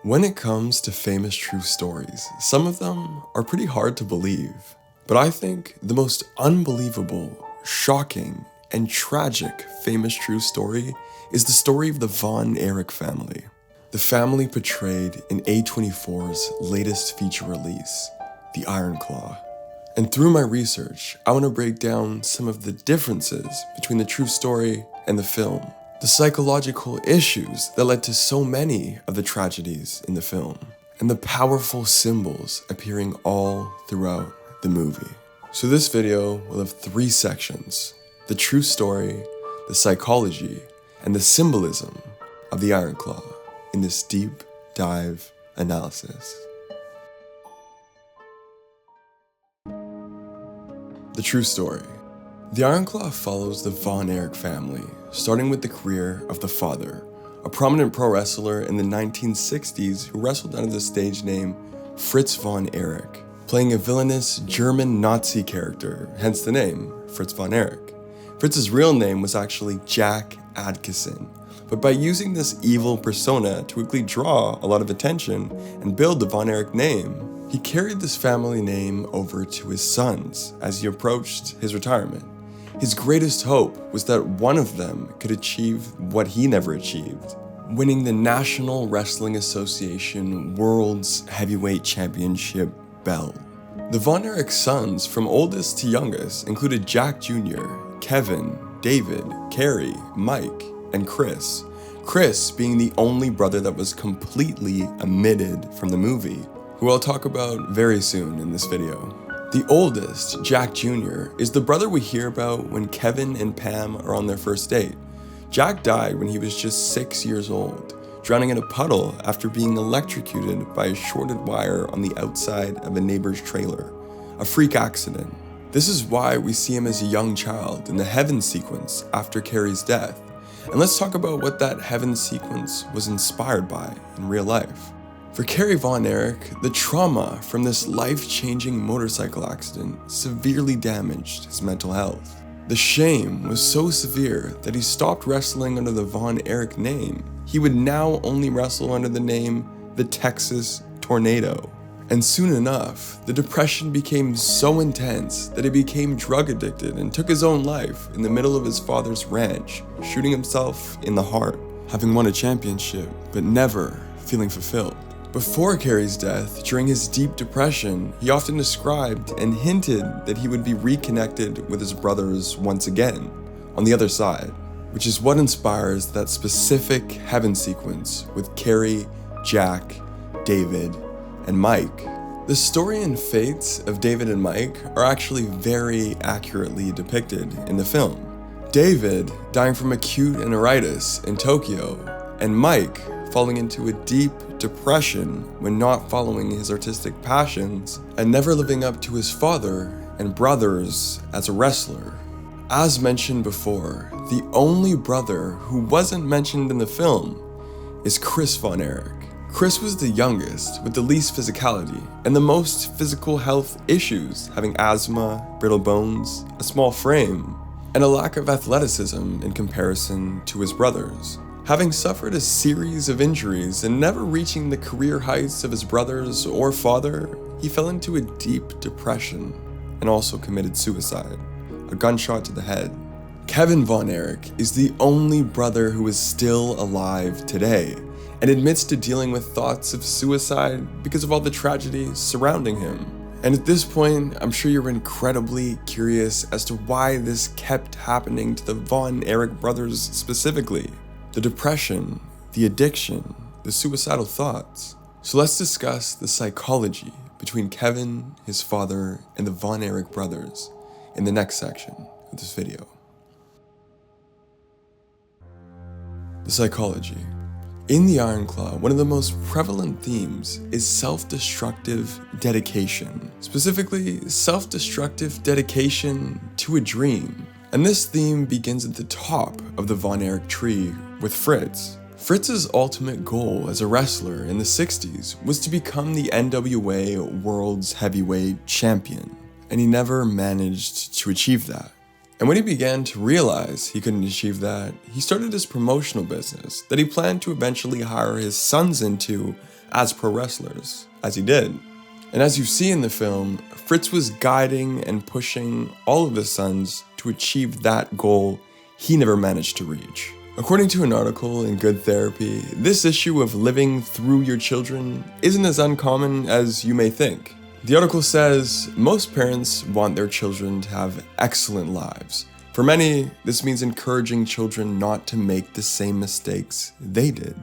When it comes to famous true stories, some of them are pretty hard to believe. But I think the most unbelievable, shocking, and tragic famous true story is the story of the Von Erich family. The family portrayed in A24's latest feature release, The Iron Claw. And through my research, I want to break down some of the differences between the true story and the film. The psychological issues that led to so many of the tragedies in the film, and the powerful symbols appearing all throughout the movie. So this video will have 3 sections: the true story, the psychology, and the symbolism of the Iron Claw in this deep dive analysis. The true story. The Iron Claw follows the Von Erich family, starting with the career of the father, a prominent pro wrestler in the 1960s who wrestled under the stage name Fritz von Erich, playing a villainous German Nazi character, hence the name Fritz von Erich. Fritz's real name was actually Zac Efron, but by using this evil persona to quickly draw a lot of attention and build the Von Erich name, he carried this family name over to his sons as he approached his retirement. His greatest hope was that one of them could achieve what he never achieved, winning the National Wrestling Association World's Heavyweight Championship belt. The Von Erich sons, from oldest to youngest, included Jack Jr., Kevin, David, Kerry, Mike, and Chris. Chris being the only brother that was completely omitted from the movie, who I'll talk about very soon in this video. The oldest, Jack Jr., is the brother we hear about when Kevin and Pam are on their first date. Jack died when he was just 6 years old, drowning in a puddle after being electrocuted by a shorted wire on the outside of a neighbor's trailer. A freak accident. This is why we see him as a young child in the heaven sequence after Carrie's death. And let's talk about what that heaven sequence was inspired by in real life. For Carrie Von Erich, the trauma from this life-changing motorcycle accident severely damaged his mental health. The shame was so severe that he stopped wrestling under the Von Erich name. He would now only wrestle under the name the Texas Tornado. And soon enough, the depression became so intense that he became drug addicted and took his own life in the middle of his father's ranch, shooting himself in the heart, having won a championship, but never feeling fulfilled. Before Carrie's death, during his deep depression, he often described and hinted that he would be reconnected with his brothers once again, on the other side, which is what inspires that specific heaven sequence with Carrie, Jack, David, and Mike. The story and fates of David and Mike are actually very accurately depicted in the film. David dying from acute enteritis in Tokyo, and Mike falling into a deep depression when not following his artistic passions and never living up to his father and brothers as a wrestler. As mentioned before, the only brother who wasn't mentioned in the film is Chris Von Erich. Chris was the youngest with the least physicality and the most physical health issues, having asthma, brittle bones, a small frame, and a lack of athleticism in comparison to his brothers. Having suffered a series of injuries and never reaching the career heights of his brothers or father, he fell into a deep depression and also committed suicide, a gunshot to the head. Kevin Von Erich is the only brother who is still alive today and admits to dealing with thoughts of suicide because of all the tragedy surrounding him. And at this point, I'm sure you're incredibly curious as to why this kept happening to the Von Erich brothers specifically. The depression, the addiction, the suicidal thoughts. So let's discuss the psychology between Kevin, his father, and the Von Erich brothers in the next section of this video. The psychology. In The Iron Claw, one of the most prevalent themes is self-destructive dedication. Specifically, self-destructive dedication to a dream. And this theme begins at the top of the Von Erich tree with Fritz. Fritz's ultimate goal as a wrestler in the 60s was to become the NWA World's Heavyweight Champion, and he never managed to achieve that. And when he began to realize he couldn't achieve that, he started his promotional business that he planned to eventually hire his sons into as pro wrestlers, as he did. And as you see in the film, Fritz was guiding and pushing all of his sons to achieve that goal he never managed to reach. According to an article in Good Therapy, this issue of living through your children isn't as uncommon as you may think. The article says, most parents want their children to have excellent lives. For many, this means encouraging children not to make the same mistakes they did.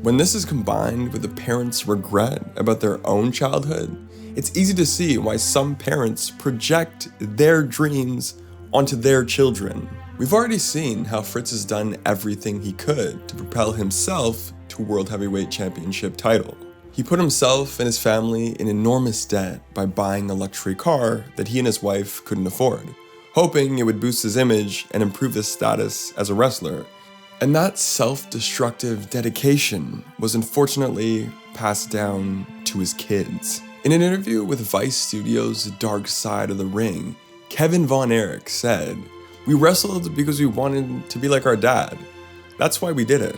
When this is combined with a parent's regret about their own childhood, it's easy to see why some parents project their dreams onto their children. We've already seen how Fritz has done everything he could to propel himself to a World Heavyweight Championship title. He put himself and his family in enormous debt by buying a luxury car that he and his wife couldn't afford, hoping it would boost his image and improve his status as a wrestler. And that self-destructive dedication was unfortunately passed down to his kids. In an interview with Vice Studios' Dark Side of the Ring, Kevin Von Erich said, "We wrestled because we wanted to be like our dad. That's why we did it."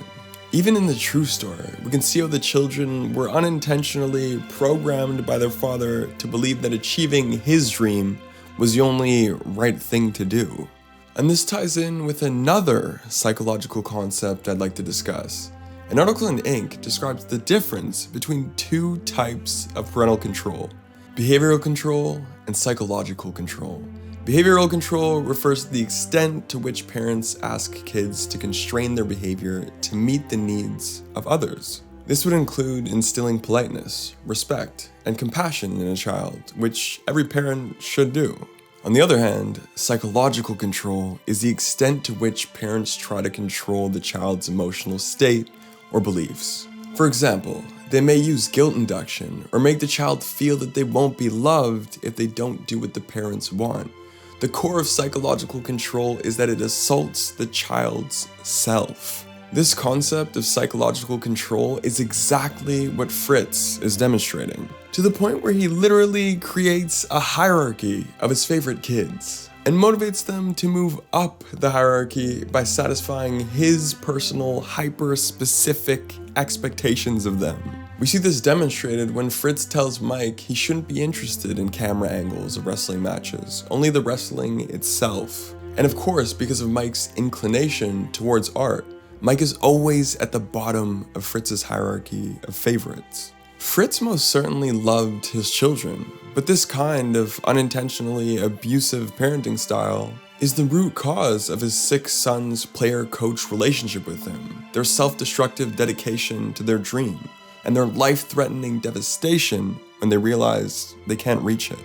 Even in the true story, we can see how the children were unintentionally programmed by their father to believe that achieving his dream was the only right thing to do. And this ties in with another psychological concept I'd like to discuss. An article in Inc. describes the difference between two types of parental control: behavioral control and psychological control. Behavioral control refers to the extent to which parents ask kids to constrain their behavior to meet the needs of others. This would include instilling politeness, respect, and compassion in a child, which every parent should do. On the other hand, psychological control is the extent to which parents try to control the child's emotional state or beliefs. For example, they may use guilt induction or make the child feel that they won't be loved if they don't do what the parents want. The core of psychological control is that it assaults the child's self. This concept of psychological control is exactly what Fritz is demonstrating, to the point where he literally creates a hierarchy of his favorite kids and motivates them to move up the hierarchy by satisfying his personal, hyper-specific expectations of them. We see this demonstrated when Fritz tells Mike he shouldn't be interested in camera angles of wrestling matches, only the wrestling itself. And of course, because of Mike's inclination towards art, Mike is always at the bottom of Fritz's hierarchy of favorites. Fritz most certainly loved his children, but this kind of unintentionally abusive parenting style is the root cause of his 6 sons' player-coach relationship with him, their self-destructive dedication to their dream, and their life-threatening devastation when they realize they can't reach it.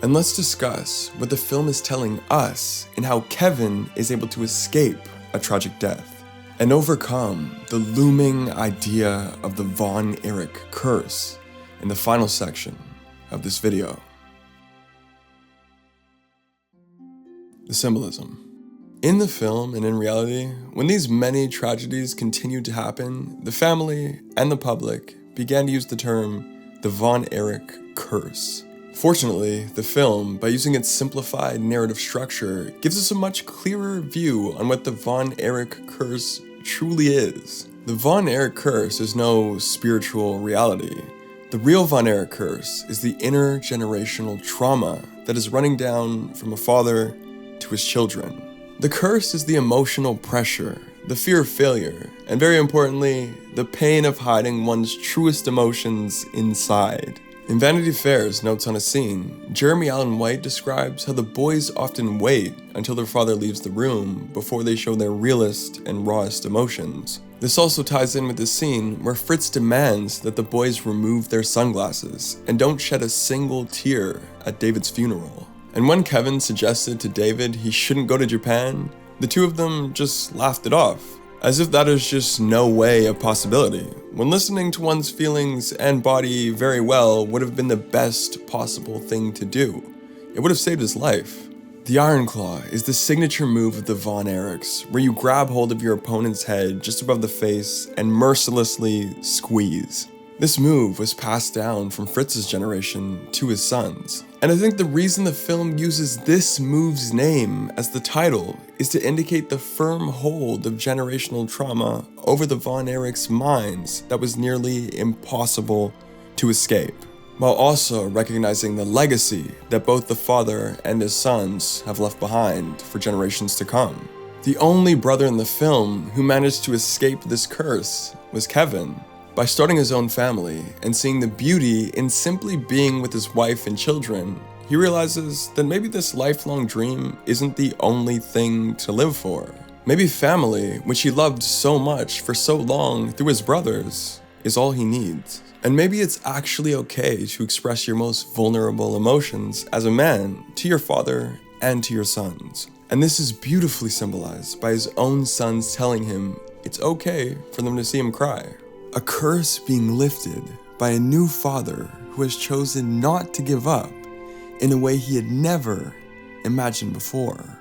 And let's discuss what the film is telling us and how Kevin is able to escape a tragic death and overcome the looming idea of the Von Erich curse in the final section of this video. The symbolism. In the film and in reality, when these many tragedies continued to happen, the family and the public began to use the term the Von Erich curse. Fortunately, the film, by using its simplified narrative structure, gives us a much clearer view on what the Von Erich curse truly is. The Von Erich curse is no spiritual reality. The real Von Erich curse is the intergenerational trauma that is running down from a father to his children. The curse is the emotional pressure, the fear of failure, and very importantly, the pain of hiding one's truest emotions inside. In Vanity Fair's Notes on a Scene, Jeremy Allen White describes how the boys often wait until their father leaves the room before they show their realest and rawest emotions. This also ties in with the scene where Fritz demands that the boys remove their sunglasses and don't shed a single tear at David's funeral. And when Kevin suggested to David he shouldn't go to Japan, the two of them just laughed it off, as if that is just no way a possibility, when listening to one's feelings and body very well would have been the best possible thing to do. It would have saved his life. The Iron Claw is the signature move of the Von Erichs, where you grab hold of your opponent's head just above the face and mercilessly squeeze. This move was passed down from Fritz's generation to his sons. And I think the reason the film uses this move's name as the title is to indicate the firm hold of generational trauma over the Von Erichs' minds that was nearly impossible to escape, while also recognizing the legacy that both the father and his sons have left behind for generations to come. The only brother in the film who managed to escape this curse was Kevin. By starting his own family and seeing the beauty in simply being with his wife and children, he realizes that maybe this lifelong dream isn't the only thing to live for. Maybe family, which he loved so much for so long through his brothers, is all he needs. And maybe it's actually okay to express your most vulnerable emotions as a man to your father and to your sons. And this is beautifully symbolized by his own sons telling him it's okay for them to see him cry. A curse being lifted by a new father who has chosen not to give up in a way he had never imagined before.